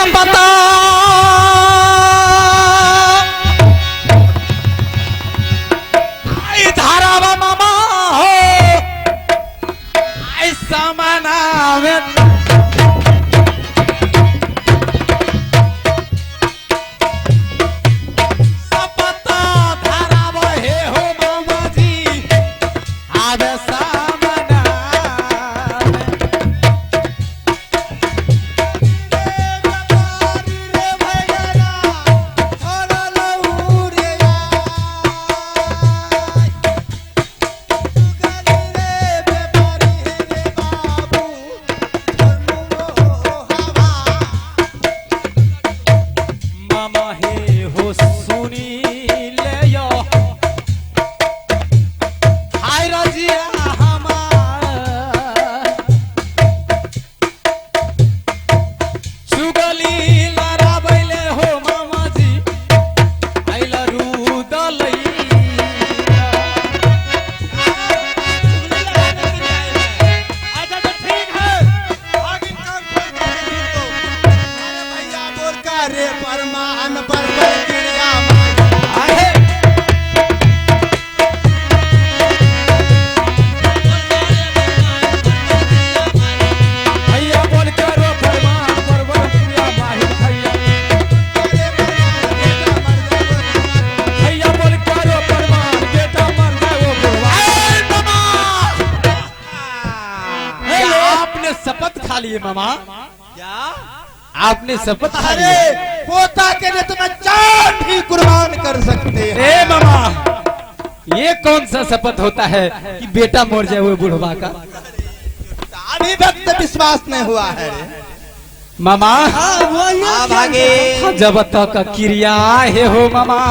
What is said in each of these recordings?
संपता आई धारावा मामा हो ऐसा मनावे शपथ खा लिए मामा। क्या आपने शपथ खा अरे पोता के लिए तो मैं जान भी कुर्बान कर सकते हैं। मामा ये कौन सा शपथ होता है कि बेटा मर जाए वो बुढ़वा का? अभी वक्त विश्वास नहीं हुआ है मामा। भागे जब तक क्रिया है हो मामा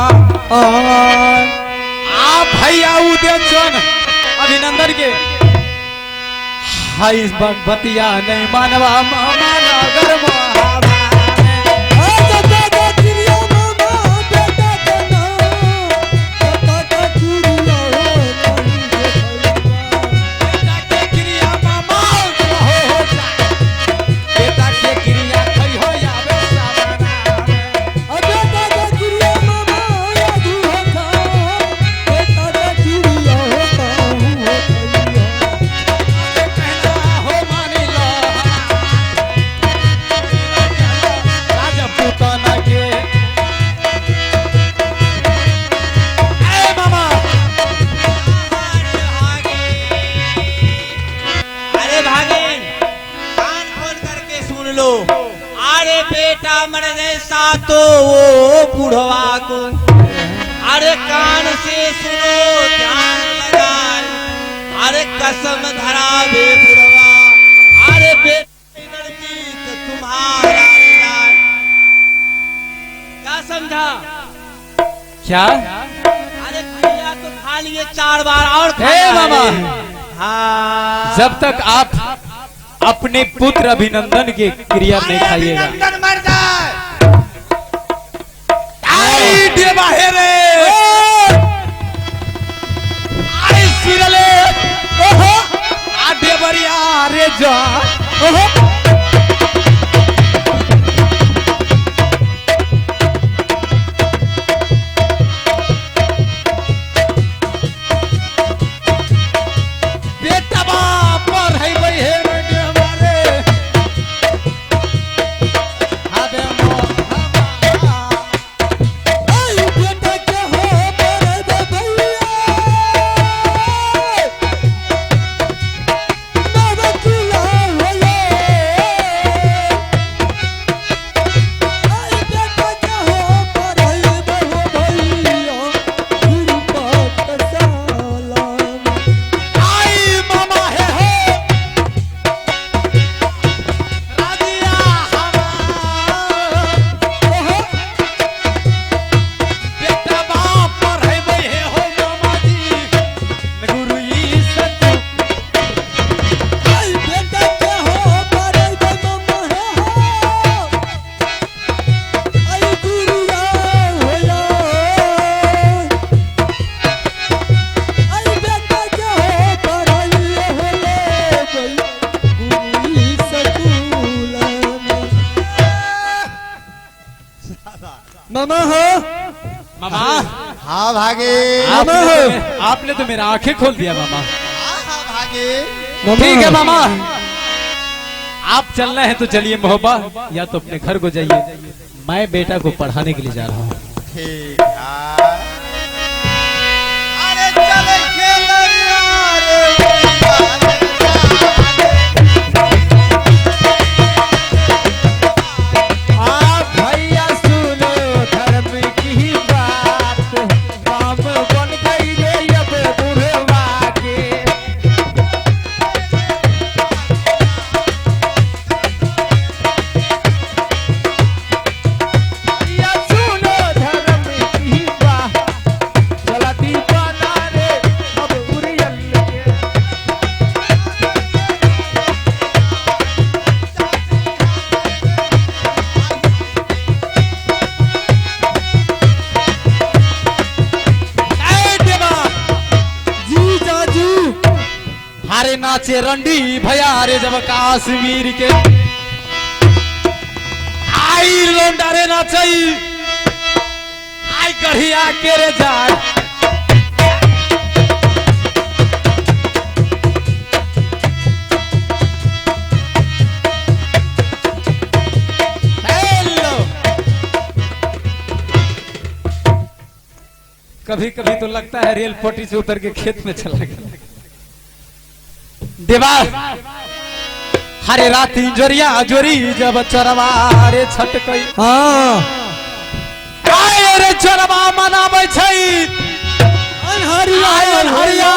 आप भैया उदयचन अभिनंदन के हाई बतिया नहीं मानवा मामा नगर अरे बेटा मरने सा तो वो बुढ़वा को अरे कान से सुनो ध्यान लगाए अरे कसम धरा बे बुढ़वा अरे बेटा तो तुम्हारा जाए क्या समझा? क्या? अरे भैया तो खा लिए 4 बार और मामा। हाँ जब तक आप अपने पुत्र अभिनंदन के क्रिया नहीं खाइएगा अभिनंदन मर जाए। आई देवा है रे आई सिरले ओहो आ देवरिया रे जा ओहो बेटा बाप पर है भाई है मामा हो मामा हाँ भागे आपने तो मेरा आंखें खोल दिया मामा। हाँ भागे ठीक है मामा, आप चलना है तो चलिए मोहब्बा, या तो अपने घर को जाइए, मैं बेटा को पढ़ाने के लिए जा रहा हूँ। ठीक है। अरे चले भैया सुनो धर्म की बात, बाप बन गई रे अब बुढ़वा के। भैया सुनो धर्म की बात, चलती बना रे अब उरियल के। जी जाजू हारे नाचे रंडी भैया रे जब कश्मीर के आई लोंडा रे नाचई आई गढ़िया के रे जाए। हेलो कभी कभी तो लगता है रेल पटरी से उतर के खेत में चला गया। देवा हरे रात इंजरिया जोरी जब चरवारे छटकई हाँ आए रे चरवा मनाबै छै अनहरिया हरिया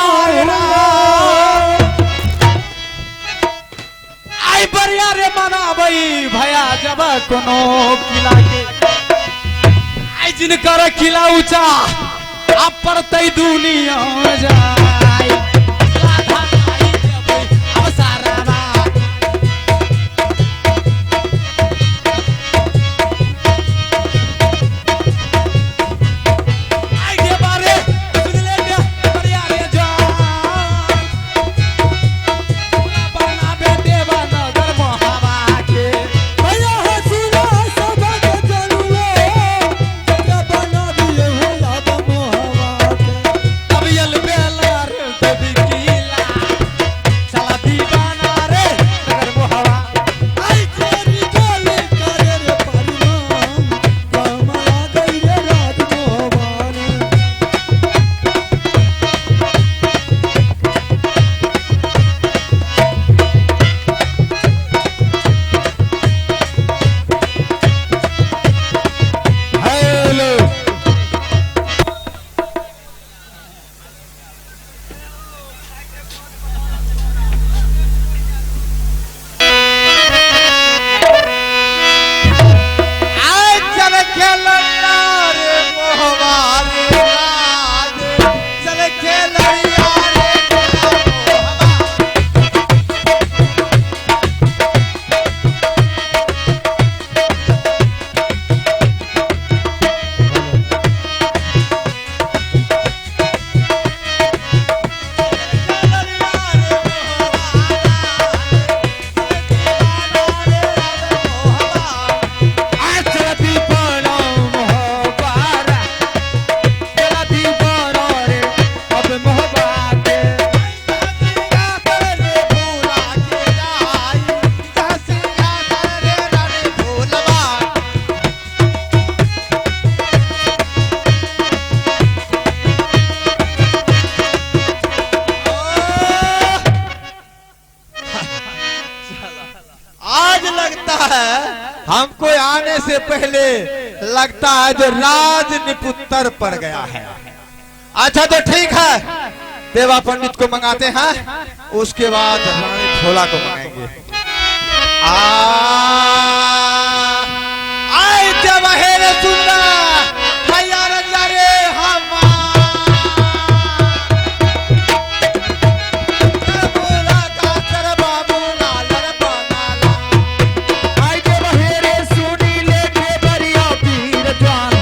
आई बरिया रे मनाबै भया जब कोनो किला के आई जिनकर किला ऊंचा आप परतै दुनिया जाय राधा आई जबै अब सारा बात आई के बारे सुन ले बरिया रे जान बना बेटे बना धर्म हवा के भैया हसीना सबक जरूरे जगह बना दिए हो याद मोहवा के। अब यल बेला रे तभी किला चला दीवाना रे धर्म हवा आई तेरी गोली करे रे परिमाण, कमला गई रे राज मोहवान। हेलो आज चल खेलना रे मोहवा रे राज, चल खेलैया रे मोहवा। आज चलती बनो मोहब्बारा, चलती बनो रे अब मोहब्बाते। आज लगता है हमको आने से पहले लगता है जो राज निपुत्तर पड़ गया है। अच्छा तो ठीक है, देवा पंडित को मंगाते हैं, उसके बाद रानी भोला को मंगाएंगे। आए जब हेरे सुनना भैया रंजा रे भोला का कर बाबू नालर बनाला। आई के बहेरे सुनी लेके बरिया पीर जान,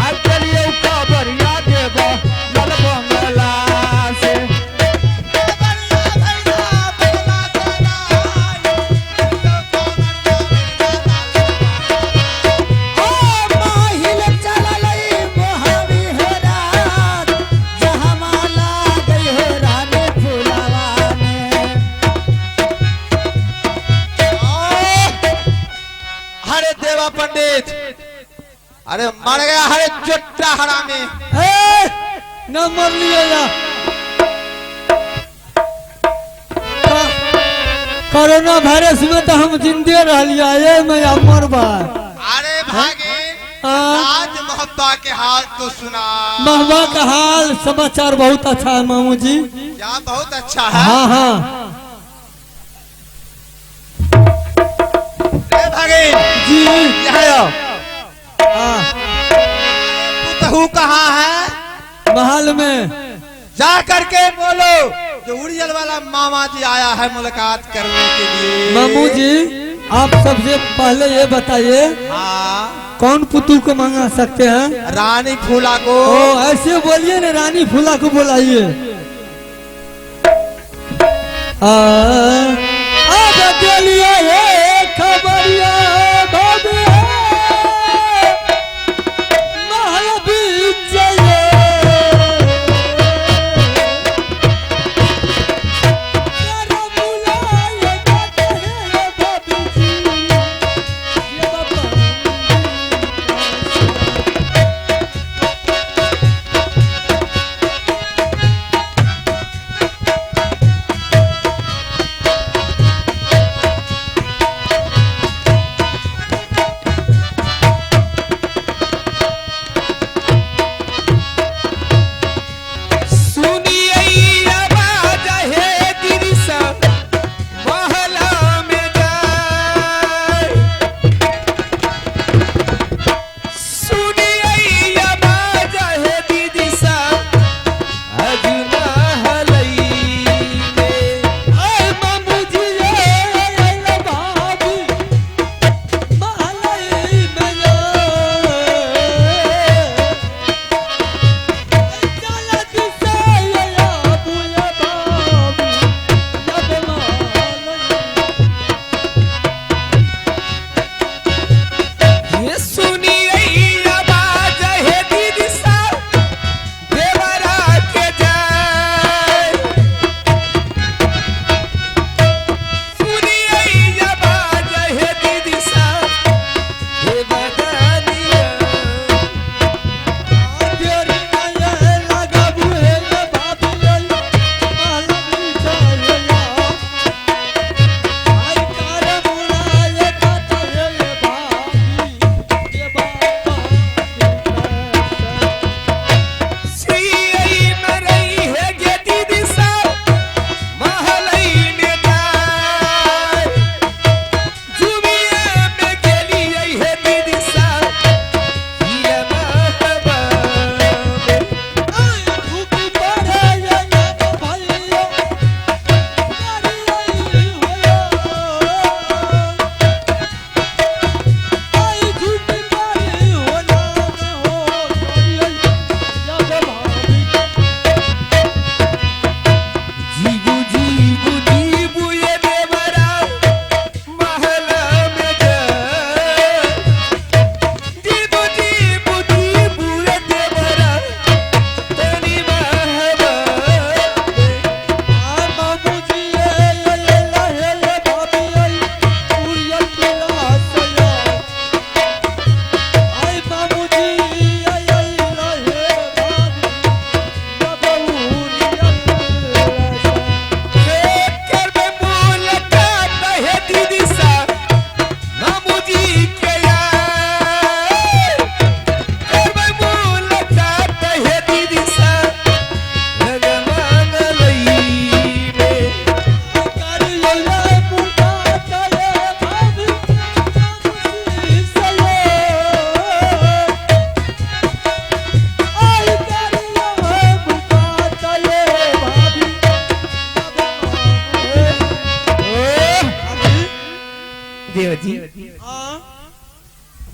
अब चलिए का बरिया देवा लल बंगला से। बरिया भैया भोला सदा आई, अरे देवा पंडित, अरे मर गया है चुट्टा हरामी। न मर लिया या कोरोना वायरस में तो हम जिंदे रह लिया ये मैं अमर बा। अरे भागे आज मोहब्बा के हाल तो सुना। महबा का हाल समाचार बहुत अच्छा है मामू जी। क्या बहुत अच्छा है? हाँ हाँ भागे जी तू कहाँ है? महल में जा करके बोलो जो उड़ियल वाला मामा जी आया है मुलाकात करने के लिए। मामू जी आप सबसे पहले ये बताइए हाँ कौन पुतू को मंगा सकते हैं? रानी फूला को। ओ ऐसे बोलिए ना, रानी फूला को बुलाइए। खबरिया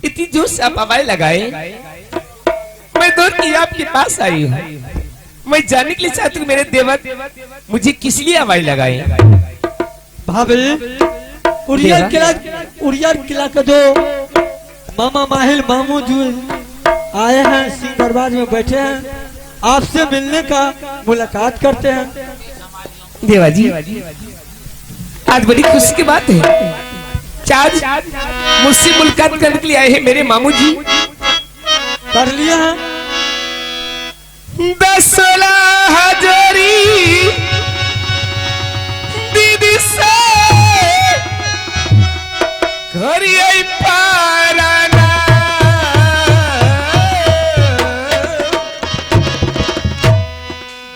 इतनी जोर से आप आवाज लगाए, मैं दौड़ के आपके पास आई हूँ। मैं जानने के लिए चाहती हूँ मेरे देवर मुझे किस लिए आवाज लगाए। भाभी उड़िया किला का जो मामा माहिल मामू जो आए हैं सिंह दरबार में बैठे हैं, आपसे मिलने का मुलाकात करते हैं। देवा जी आज बड़ी खुशी की बात है, आज मुझसे मुलाकात करने के लिए आए हैं मेरे मामू जी। कर लिया है 10-16 हजारी दीदी से घर आई पाराना।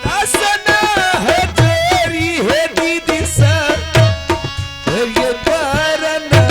10-16 हजारी है दीदी से घर आई पाराना।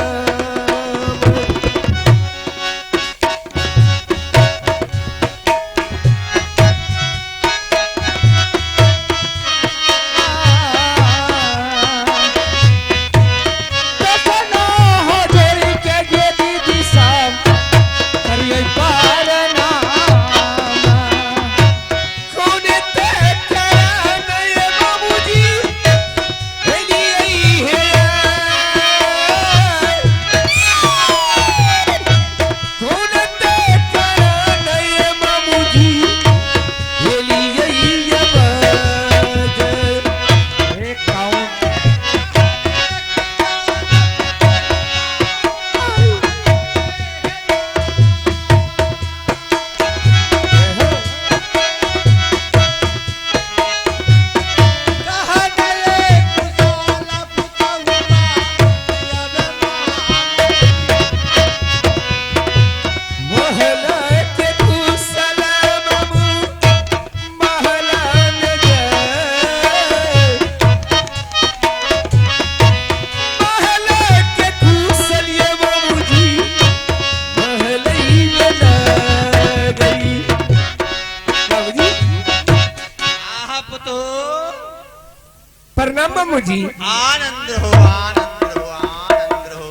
प्रणाम मामू जी। आनंद हो आनंद हो आनंद हो।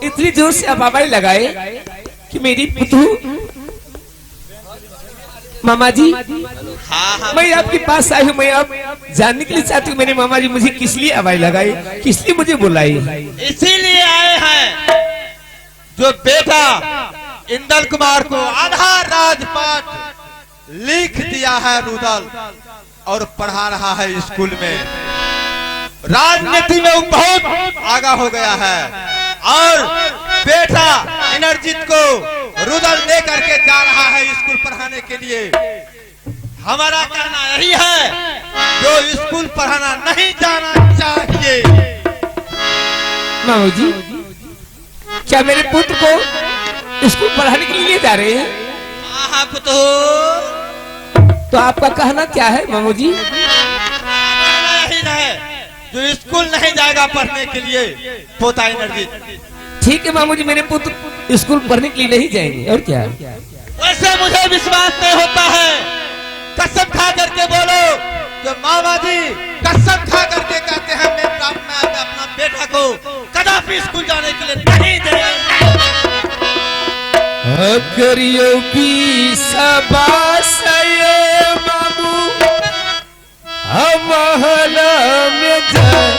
इतनी जोर से आप आवाज लगाए कि मेरी पुतू मामा जी हाँ मैं आपके पास आई हूँ। मैं आप जानने के लिए चाहती हूँ मेरे मामा जी मुझे किस लिए आवाज लगाई, किस लिए मुझे बुलाई। इसीलिए आए हैं जो बेटा इंदल कुमार को आधा राजपाट लिख दिया है रुदल और पढ़ा रहा है स्कूल में। राजनीति में वो बहुत आगा हो गया है और बेटा इनरजीत को रुदल ले करके जा रहा है स्कूल पढ़ाने के लिए। हमारा कहना यही है जो स्कूल पढ़ाना नहीं जाना चाहिए। मामू जी क्या मेरे पुत्र को स्कूल पढ़ाने के लिए जा रहे हैं? हाँ पुत्र, तो आपका कहना क्या है मामू जी? यही है जो स्कूल नहीं जाएगा पढ़ने के लिए पोता एनर्जी। ठीक है मामू जी मेरे पुत्र स्कूल पढ़ने के लिए नहीं जाएंगे और क्या। वैसे मुझे विश्वास नहीं होता है, कसम खा करके बोलो जो मामा जी कसम खा करके कहते हैं मैं अपना बेटा को कदापि स्कूल जाने के लिए नहीं देंगे। करियो भी सबास ये मामू महला में जाए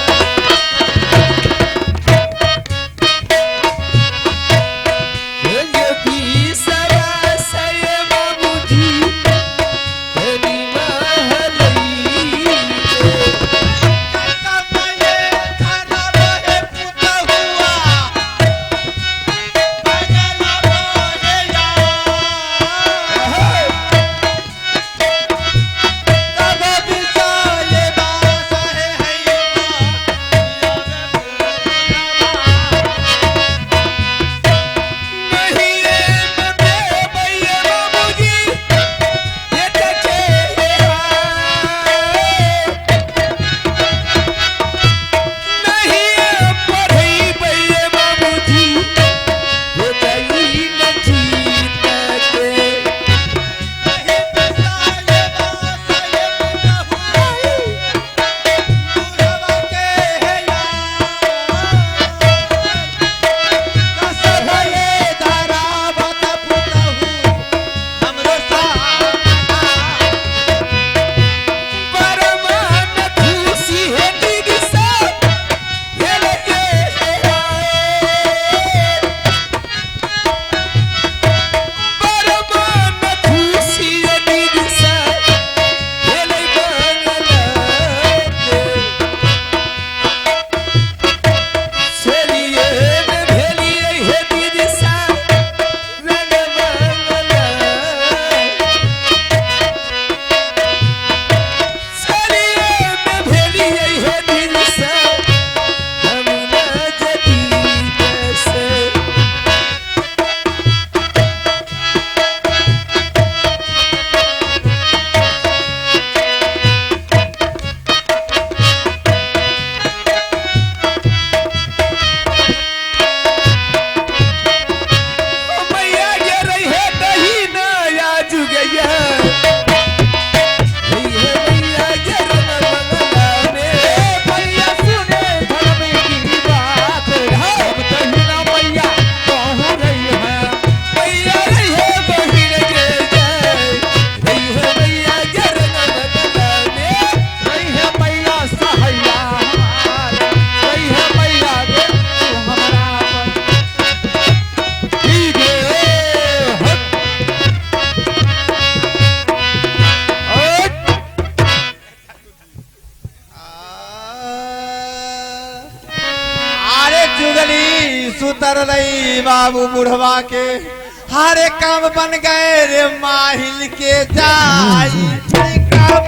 कर रही बाबू बुढ़वा के हरे काम बन गए रे माहिल के जाई काम